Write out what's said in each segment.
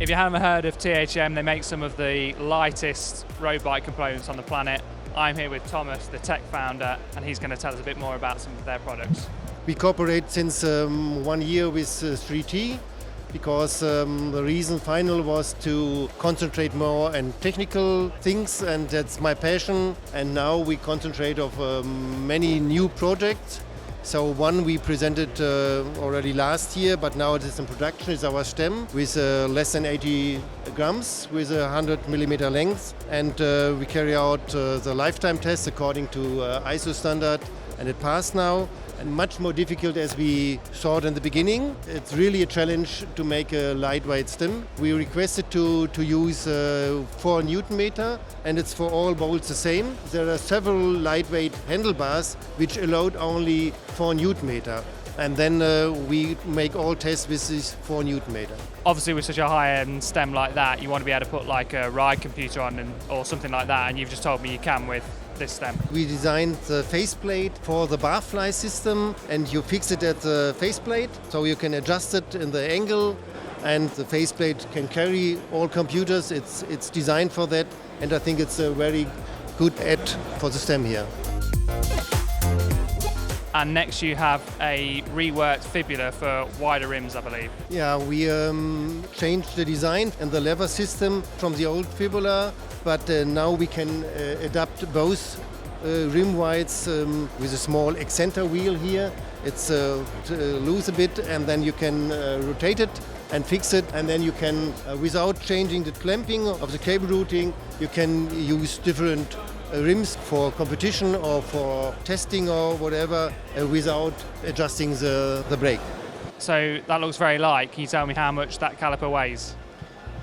If you haven't heard of THM, they make some of the lightest road bike components on the planet. I'm here with Thomas, the tech founder, and he's going to tell us a bit more about some of their products. We cooperate since 1 year with 3T because the reason final was to concentrate more on technical things, and that's my passion. And now we concentrate on many new projects. So one we presented already last year, but now it is in production, is our stem with less than 80 grams with a 100 millimeter length. And we carry out the lifetime test according to ISO standard, and it passed now. And much more difficult as we thought in the beginning. It's really a challenge to make a lightweight stem. We requested to use 4 Newton meter, and it's for all bolts the same. There are several lightweight handlebars which allowed only 4 Newton meter. And then we make all tests with this 4 Newton meter. Obviously with such a high-end stem like that, you want to be able to put like a ride computer on or something like that, and you've just told me you can with this stem. We designed the faceplate for the barfly system, and you fix it at the faceplate, so you can adjust it in the angle, and the faceplate can carry all computers. It's designed for that, and I think it's a very good add for the stem here. And next you have a reworked Fibula for wider rims, I believe. Yeah, we changed the design and the lever system from the old Fibula, but now we can adapt both rim widths with a small excenter wheel here. It's loose a bit, and then you can rotate it and fix it, and then you can, without changing the clamping of the cable routing, you can use different rims for competition or for testing or whatever without adjusting the brake. So that looks very light. Can you tell me how much that caliper weighs?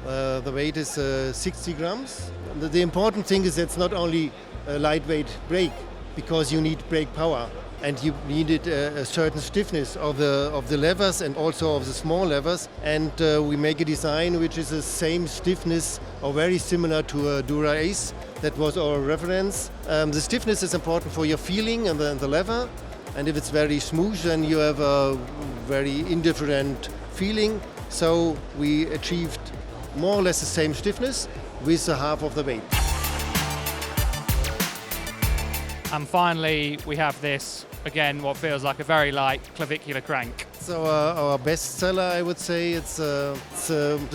The weight is 60 grams. The important thing is it's not only a lightweight brake, because you need brake power, and you needed a certain stiffness of the levers and also of the small levers. And we make a design which is the same stiffness or very similar to a Dura Ace. That was our reference. The stiffness is important for your feeling and the lever, and if it's very smooth, then you have a very indifferent feeling. So we achieved more or less the same stiffness with the half of the weight. And finally, we have this, again, what feels like a very light clavicular crank. So our best seller, I would say, it's the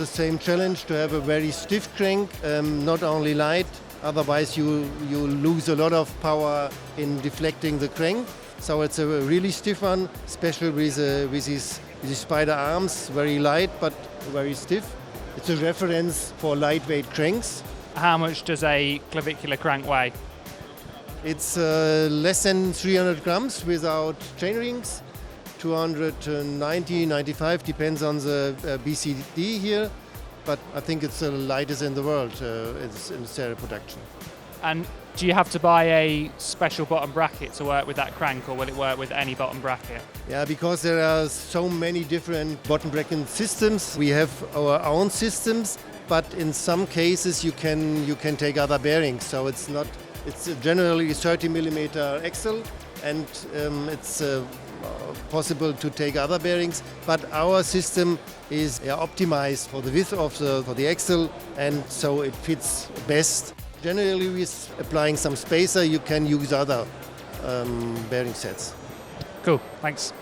same challenge to have a very stiff crank, not only light. Otherwise, you lose a lot of power in deflecting the crank. So it's a really stiff one, especially with these spider arms, very light but very stiff. It's a reference for lightweight cranks. How much does a clavicular crank weigh? It's less than 300 grams without chain rings, 290, 95, depends on the BCD here. But I think it's the lightest in the world it's in serial production. And do you have to buy a special bottom bracket to work with that crank, or will it work with any bottom bracket? Yeah, because there are so many different bottom bracket systems. We have our own systems, but in some cases you can take other bearings. So it's generally 30 millimeter axle, and it's possible to take other bearings, but our system is optimized for the width of the axle, and so it fits best. Generally, with applying some spacer, you can use other bearing sets. Cool, thanks.